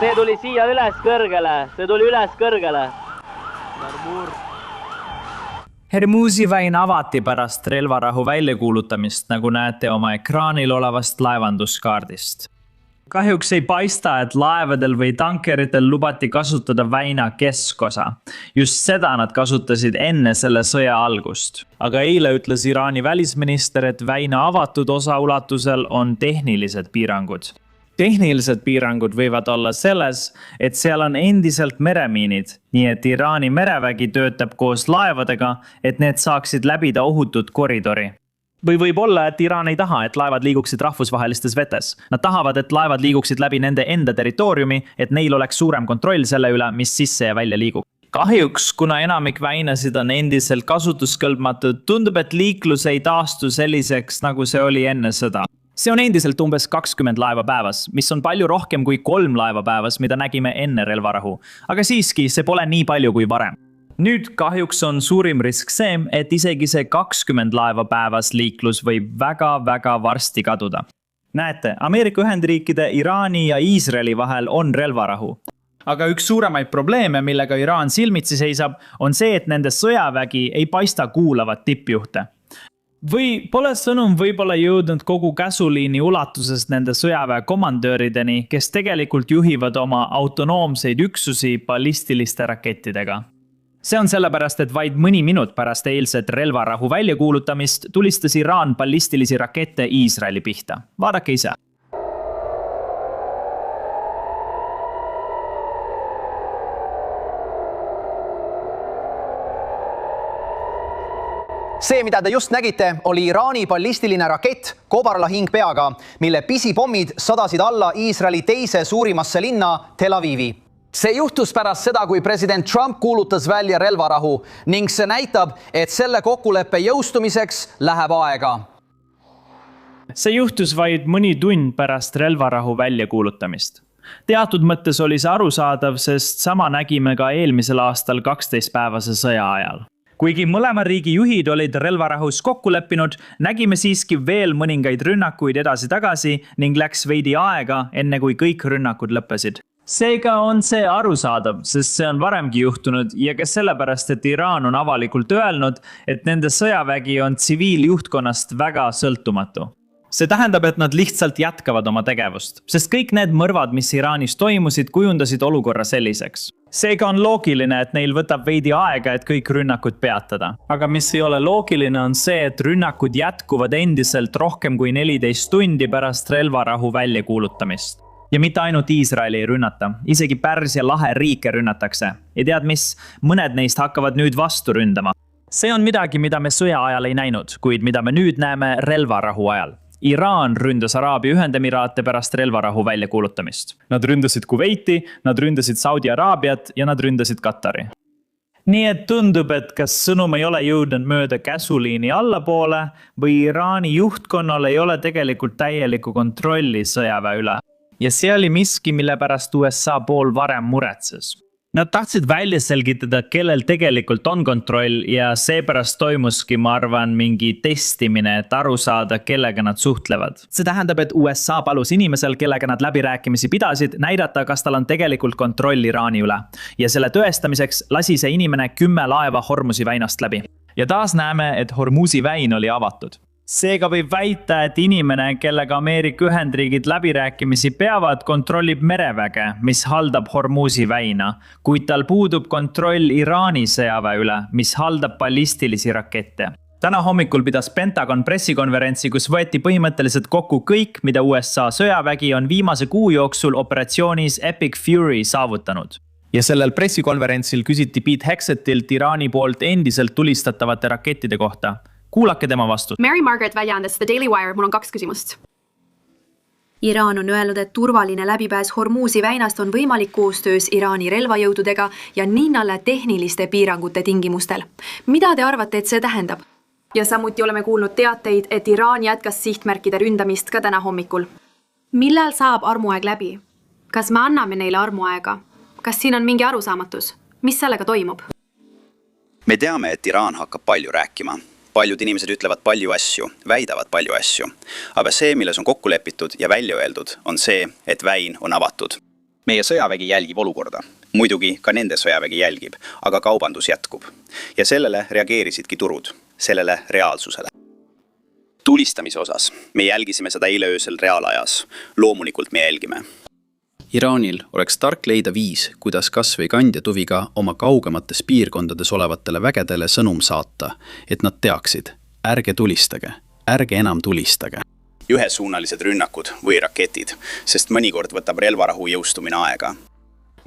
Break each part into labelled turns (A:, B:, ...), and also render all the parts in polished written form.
A: See tuli siia üles kõrgele, see tuli üles kõrgele.
B: Hormuzi väin avati pärast relvarahu väljakuulutamist, nagu näete oma ekraanil olevast laevanduskaardist. Kahjuks ei paista, et laevadel või tankeritel lubati kasutada väina keskosa. Just seda nad kasutasid enne selle sõja algust. Aga eile ütles Iraani välisminister, et väina avatud osa ulatusel on tehnilised piirangud. Tehnilised piirangud võivad olla selles, et seal on endiselt meremiinid, nii et Iraani merevägi töötab koos laevadega, et need saaksid läbida ohutut koridori. Või võib olla, et Iraan ei taha, et laevad liiguksid rahvusvahelistes vetes. Nad tahavad, et laevad liiguksid läbi nende enda territooriumi, et neil oleks suurem kontroll selle üle, mis sisse ja välja liigub. Kahjuks, kuna enamik väinasid on endiselt kasutuskõlbmatud, tundub, et liiklus ei taastu selliseks, nagu see oli enne sõda. See on endiselt umbes 20 laeva päevas, mis on palju rohkem kui 3 laeva päevas, mida nägime enne relvarahu. Aga siiski, see pole nii palju kui varem. Nüüd kahjuks on suurim risk see, et isegi see 20 laeva päevas liiklus võib väga varsti kaduda. Näete, Ameerika Ühendriikide, Iraani ja Iisraeli vahel on relvarahu. Aga üks suuremaid probleeme, millega Iraan silmitsi seisab, on see, et nende sõjavägi ei paista kuulavat tippjuhte. Või pole sõnum võib-olla jõudnud kogu käsuliini ulatusest nende sõjaväe komandöörideni, kes tegelikult juhivad oma autonoomseid üksusi ballistiliste rakettidega. See on sellepärast, et vaid mõni minut pärast eilset relvarahu väljakuulutamist tulistas Iraan ballistilisi rakette Iisraeli pihta. Vaadake ise.
C: See, mida te just nägite, oli Iraani ballistiline rakett kobarlahing peaga, mille pisipommid sadasid alla Iisraeli teise suurimasse linna Tel Avivi. See juhtus pärast seda, kui president Trump kuulutas välja relvarahu ning see näitab, et selle kokkuleppe jõustumiseks läheb aega.
B: See juhtus vaid mõni tund pärast relvarahu väljakuulutamist. Teatud mõttes oli see arusaadav, sest sama nägime ka eelmisel aastal 12-päevase sõja ajal. Kuigi mõlema riigi juhid olid relvarahus kokku leppinud, nägime siiski veel mõningaid rünnakuid edasi-tagasi ning läks veidi aega, enne kui kõik rünnakud lõppesid. Seega on see arusaadav, sest see on varemgi juhtunud ja ka sellepärast, et Iraan on avalikult öelnud, et nende sõjavägi on tsiviiljuhtkonnast väga sõltumatu. See tähendab, et nad lihtsalt jätkavad oma tegevust, sest kõik need mõrvad, mis Iraanis toimusid, kujundasid olukorra selliseks. Seega on loogiline, et neil võtab veidi aega, et kõik rünnakud peatada. Aga mis ei ole loogiline on see, et rünnakud jätkuvad endiselt rohkem kui 14 tundi pärast relvarahu väljakuulutamist. Ja mitte ainult Iisraeli ei rünnata, isegi Pärsia lahe riike rünnatakse. Ja tead mis, mõned neist hakkavad nüüd vastu ründama. See on midagi, mida me sõja ajal ei näinud, kuid mida me nüüd näeme relvarahu ajal. Iraan ründas Araabia Ühendemiraate pärast relvarahu väljakuulutamist. Nad ründasid Kuveiti, nad ründasid Saudi Araabiat ja nad ründasid Katari. Nii et tundub, et kas sõnum ei ole jõudnud mööda käsuliini allapoole või Iraani juhtkonnal ei ole tegelikult täielikku kontrolli sõjaväe üle. Ja see oli miski, mille pärast USA pool varem muretses. Nad tahtsid välja selgitada, kellel tegelikult on kontroll ja seepärast toimuski, ma arvan, mingi testimine, et aru saada, kellega nad suhtlevad. See tähendab, et USA palus inimesel, kellega nad läbirääkimisi pidasid, näidata, kas tal on tegelikult kontroll Iraani üle. Ja selle tõestamiseks lasi see inimene 10 laeva Hormuzi väinast läbi. Ja taas näeme, et Hormuzi väin oli avatud. Seega võib väita, et inimene, kellega Ameerika Ühendriigid läbirääkimisi peavad, kontrollib mereväge, mis haldab Hormuzi väina, kuid tal puudub kontroll Iraani sõjaväe üle, mis haldab ballistilisi rakette. Täna hommikul pidas Pentagon pressikonverentsi, kus võeti põhimõtteliselt kokku kõik, mida USA sõjavägi on viimase kuu jooksul operatsioonis Epic Fury saavutanud. Ja sellel pressikonverentsil küsiti Pete Hexetilt Iraani poolt endiselt tulistatavate rakettide kohta. Kuulake tema vastu.
D: Mary Margaret väljaandes The Daily Wire, mul on 2 küsimust.
E: Iraan on öelnud, et turvaline läbipääs Hormuzi väinast on võimalik koostöös Iraani relvajõududega ja ninnale tehniliste piirangute tingimustel. Mida te arvate, et see tähendab?
D: Ja samuti oleme kuulnud teateid, et Iraan jätkas sihtmärkide ründamist ka täna hommikul. Millal saab armuaeg läbi? Kas me anname neile armuaega? Kas siin on mingi arusaamatus? Mis sellega toimub?
F: Me teame, et Iraan hakkab palju rääkima. Paljud inimesed ütlevad palju asju, väidavad palju asju. Aga see, milles on kokku lepitud ja välja öeldud, on see, et väin on avatud. meie sõjavägi jälgib olukorda. Muidugi ka nende sõjavägi jälgib, aga kaubandus jätkub. Ja sellele reageerisidki turud, sellele reaalsusele. Tulistamise osas me jälgisime seda eile öösel reaalajas. Loomulikult me jälgime. Iraanil oleks tark leida viis, kuidas kas või kandjatuviga oma kaugemates piirkondades olevatele vägedele sõnum saata, et nad teaksid, ärge tulistage, ärge enam tulistage. Ühesuunalised rünnakud või raketid, sest mõnikord võtab relvarahu jõustumine aega.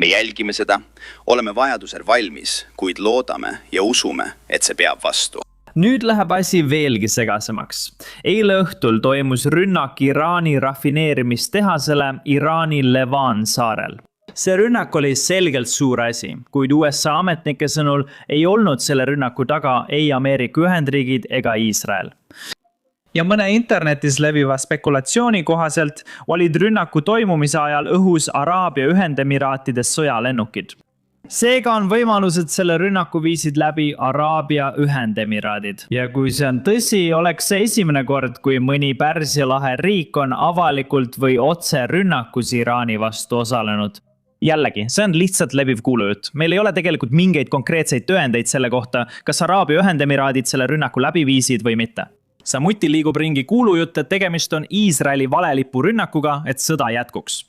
F: Me jälgime seda, oleme vajadusel valmis, kuid loodame ja usume, et see peab vastu.
B: Nüüd läheb asi veelgi segasemaks. Eile õhtul toimus rünnak Iraani rafineerimistehasele Iraani Levan saarel. See rünnak oli selgelt suur asi, kuid USA ametnike sõnul ei olnud selle rünnaku taga ei Ameerika Ühendriigid ega Iisrael. Ja mõne internetis leviva spekulatsiooni kohaselt olid rünnaku toimumise ajal õhus Araabia Ühendemiraatides sõjalennukid. Seega on võimalus, et selle rünnaku viisid läbi Araabia Ühendemiraadid. Ja kui see on tõsi, oleks see esimene kord, kui mõni Pärsia lahe riik on avalikult või otse rünnakus Iraani vastu osalenud. Jällegi, see on lihtsalt leviv kuulujutt. Meil ei ole tegelikult mingeid konkreetseid tõendeid selle kohta, kas Araabia Ühendemiraadid selle rünnaku läbi viisid või mitte. Samuti liigub ringi kuulujutt, et tegemist on Iisraeli valelipu rünnakuga, et sõda jätkuks.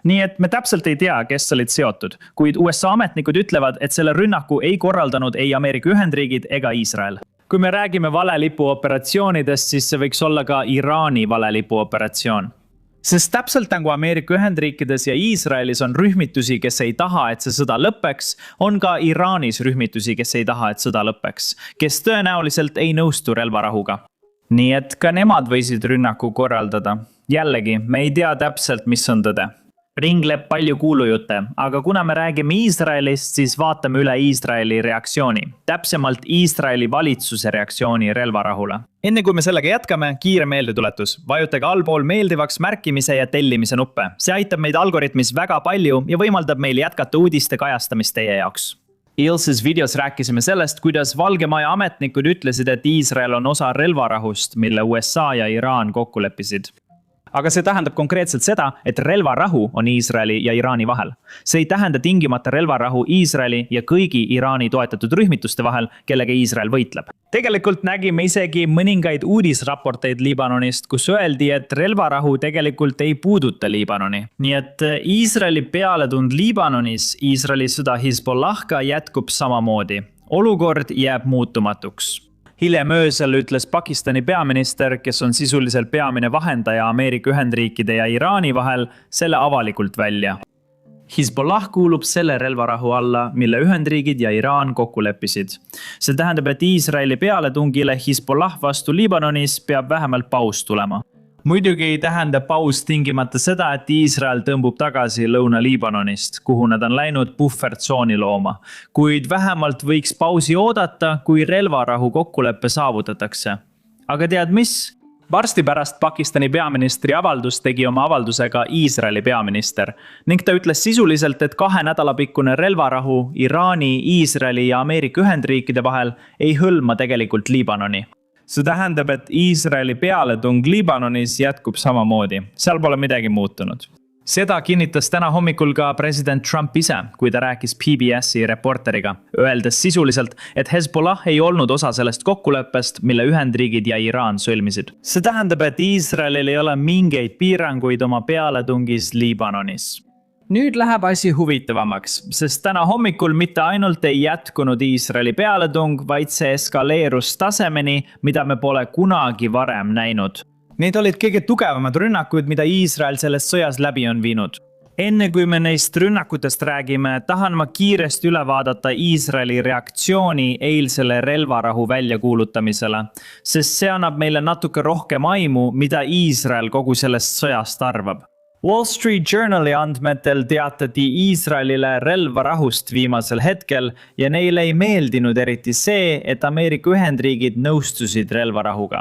B: Nii et me täpselt ei tea, kes olid seotud, kuid USA ametnikud ütlevad, et selle rünnaku ei korraldanud ei Ameerika Ühendriigid ega Iisrael. Kui me räägime valelipu operatsioonidest, siis see võiks olla ka Iraani valelipu operatsioon. Sest täpselt nagu Ameerika Ühendriikides ja Iisraelis on rühmitusi, kes ei taha, et see sõda lõpeks, on ka Iraanis rühmitusi, kes ei taha, et sõda lõpeks, kes tõenäoliselt ei nõustu relvarahuga. Nii et ka nemad võisid rünnaku korraldada. Jällegi, me ei tea täpselt, mis on tõde. Ringleb palju kuulujutte, aga kuna me räägime Iisraelist, siis vaatame üle Iisraeli reaktsiooni. Täpsemalt Iisraeli valitsuse reaktsiooni relvarahule. Enne kui me sellega jätkame, kiire meeldetuletus. Vajutage allpool meeldivaks märkimise ja tellimise nuppe. See aitab meid algoritmis väga palju ja võimaldab meil jätkata uudiste kajastamist teie jaoks. Eilses videos rääkisime sellest, kuidas Valge Maja ametnikud ütlesid, et Iisrael on osa relvarahust, mille USA ja Iraan kokku leppisid. Aga see tähendab konkreetselt seda, et relvarahu on Iisraeli ja Iraani vahel. See ei tähenda tingimata relvarahu Iisraeli ja kõigi Iraani toetatud rühmituste vahel, kellega Iisrael võitleb. Tegelikult nägime isegi mõningaid uudisraporteid Liibanonist, kus öeldi, et relvarahu tegelikult ei puuduta Liibanoni. Nii et Iisraeli pealetund Liibanonis, Iisraeli sõda Hezbollahga jätkub samamoodi. Olukord jääb muutumatuks. Hiljem öösel ütles Pakistani peaminister, kes on sisuliselt peamine vahendaja Ameerika Ühendriikide ja Iraani vahel, selle avalikult välja. Hezbollah kuulub selle relvarahu alla, mille Ühendriigid ja Iraan kokku leppisid. See tähendab, et Iisraeli pealetungile Hezbollah vastu Liibanonis peab vähemalt paus tulema. Muidugi ei tähenda paus tingimata seda, et Iisrael tõmbub tagasi Lõuna-Liibanonist, kuhu nad on läinud puhvertsooni looma. Kuid vähemalt võiks pausi oodata, kui relvarahu kokkuleppe saavutatakse. Aga tead mis? Varsti pärast Pakistani peaministri avaldus tegi oma avaldusega Iisraeli peaminister ning ta ütles sisuliselt, et 2 nädala pikkune relvarahu Iraani, Iisraeli ja Ameerika Ühendriikide vahel ei hõlma tegelikult Liibanoni. See tähendab, et Iisraeli pealetung Liibanonis jätkub samamoodi. Seal pole midagi muutunud. Seda kinnitas täna hommikul ka president Trump ise, kui ta rääkis PBS-i reporteriga, öeldes sisuliselt, et Hezbollah ei olnud osa sellest kokkuleppest, mille Ühendriigid ja Iraan sõlmisid. See tähendab, et Iisraelil ei ole mingeid piiranguid oma pealetungis Liibanonis. Nüüd läheb asi huvitavamaks, sest täna hommikul mitte ainult ei jätkunud Iisraeli pealetung, vaid see eskaleerus tasemeni, mida me pole kunagi varem näinud. Need olid kõige tugevamad rünnakud, mida Iisrael selles sõjas läbi on viinud. Enne kui me neist rünnakutest räägime, tahan ma kiiresti üle vaadata Iisraeli reaktsiooni eilsele relvarahu väljakuulutamisele, sest see annab meile natuke rohkem aimu, mida Iisrael kogu sellest sõjast arvab. Wall Street Journali andmetel teatati Iisraelile relvarahust viimasel hetkel ja neile ei meeldinud eriti see, et Ameerika Ühendriigid nõustusid relvarahuga.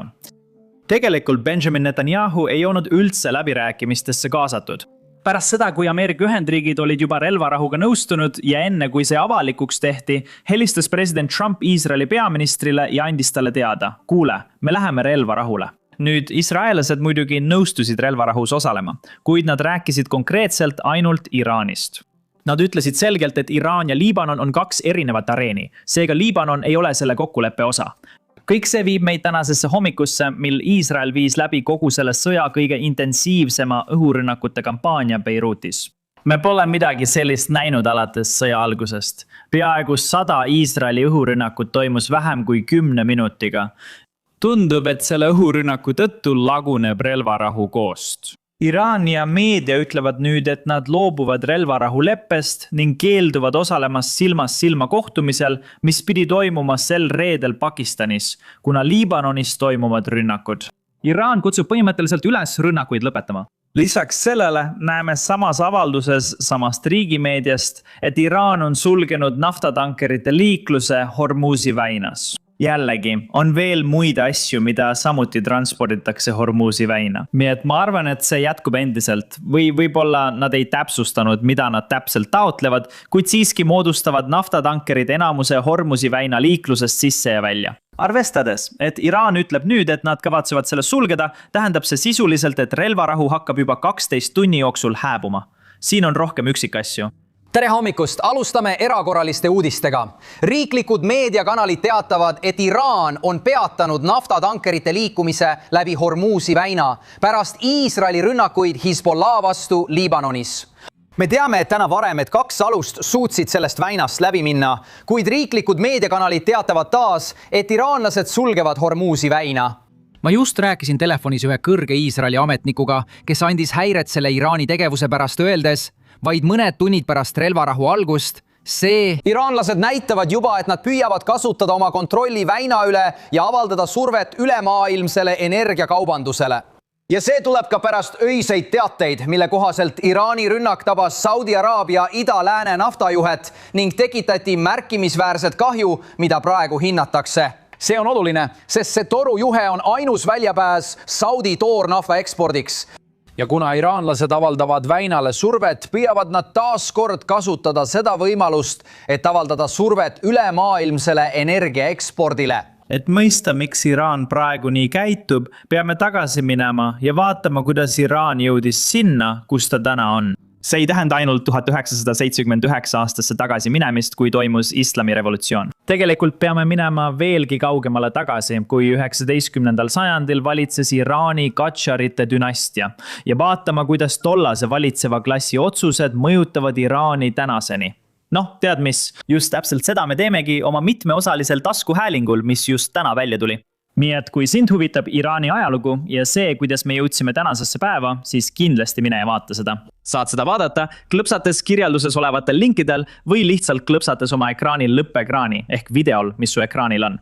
B: Tegelikult Benjamin Netanyahu ei olnud üldse läbirääkimistesse kaasatud. Pärast seda, kui Ameerika Ühendriigid olid juba relvarahuga nõustunud ja enne kui see avalikuks tehti, helistas president Trump Iisraeli peaministrile ja andis talle teada, kuule, me läheme relvarahule. nüüd israelased muidugi nõustusid relvarahus osalema, kuid nad rääkisid konkreetselt ainult Iraanist. Nad ütlesid selgelt, et Iraan ja Liibanon on 2 erinevat areeni, seega Liibanon ei ole selle kokkuleppe osa. Kõik see viib meid tänasesse hommikusse, mil Iisrael viis läbi kogu selle sõja kõige intensiivsema õhurünnakute kampaania Beirutis. Me pole midagi sellist näinud alates sõja algusest. Peaaegu 100 Iisraeli õhurünnakut toimus vähem kui 10 minutiga. Tundub, et selle õhurünnaku tõttu laguneb relvarahu koost. Iraan ja meedia ütlevad nüüd, et nad loobuvad relvarahu leppest ning keelduvad osalemas silmast silma kohtumisel, mis pidi toimuma sel reedel Pakistanis, kuna Liibanonis toimuvad rünnakud. Iraan kutsub põhimõtteliselt üles rünnakuid lõpetama. Lisaks sellele näeme samas avalduses samast riigimeediast, et Iraan on sulgenud naftatankerite liikluse Hormuzi väinas. Jällegi, on veel muid asju, mida samuti transporditakse Hormuzi väina. Nii et ma arvan, et see jätkub endiselt või võib-olla nad ei täpsustanud, mida nad täpselt taotlevad, kuid siiski moodustavad naftatankerid enamuse Hormuzi väina liiklusest sisse ja välja. Arvestades, et Iraan ütleb nüüd, et nad kavatsevad selle sulgeda, tähendab see sisuliselt, et relvarahu hakkab juba 12 tunni jooksul hääbuma. Siin on rohkem üksikasju.
C: Tere hommikust, alustame erakorraliste uudistega. Riiklikud meediakanalid teatavad, et Iraan on peatanud naftatankerite liikumise läbi Hormuzi väina pärast Iisraeli rünnakuid Hezbollah vastu Liibanonis. Me teame, et täna varem, et 2 alust suutsid sellest väinast läbi minna, kuid riiklikud meediakanalid teatavad taas, et iraanlased sulgevad Hormuzi väina.
G: Ma just rääkisin telefonis ühe kõrge Iisraeli ametnikuga, kes andis häiret selle Iraani tegevuse pärast öeldes, vaid mõned tunnid pärast relvarahu algust,
C: Iraanlased näitavad juba, et nad püüavad kasutada oma kontrolli väina üle ja avaldada survet ülemaailmsele energiakaubandusele. Ja see tuleb ka pärast öiseid teateid, mille kohaselt Iraani rünnak tabas Saudi Araabia ida-lääne naftajuhet ning tekitati märkimisväärset kahju, mida praegu hinnatakse. See on oluline, sest see torujuhe on ainus väljapääs Saudi toornafta ekspordiks. Ja kuna iraanlased avaldavad väinale survet, püüavad nad taas kord kasutada seda võimalust, et avaldada survet ülemaailmsele energiaekspordile.
B: Et mõista, miks Iraan praegu nii käitub, peame tagasi minema ja vaatama, kuidas Iraan jõudis sinna, kus ta täna on. See ei tähenda ainult 1979 aastasse tagasi minemist, kui toimus islami revolutsioon. Tegelikult peame minema veelgi kaugemale tagasi, kui 19. sajandil valitses Iraani Qadžarite dünastia ja vaatama, kuidas tollase valitseva klassi otsused mõjutavad Iraani tänaseni. Tead mis, just täpselt seda me teemegi oma mitmeosalisel taskuhäälingul, mis just täna välja tuli. Nii et kui sind huvitab Iraani ajalugu ja see, kuidas me jõudsime tänasesse päeva, siis kindlasti mine ja vaata seda. Saad seda vaadata klõpsates kirjelduses olevatel linkidel või lihtsalt klõpsates oma ekraanil lõppekraani ehk videol, mis su ekraanil on.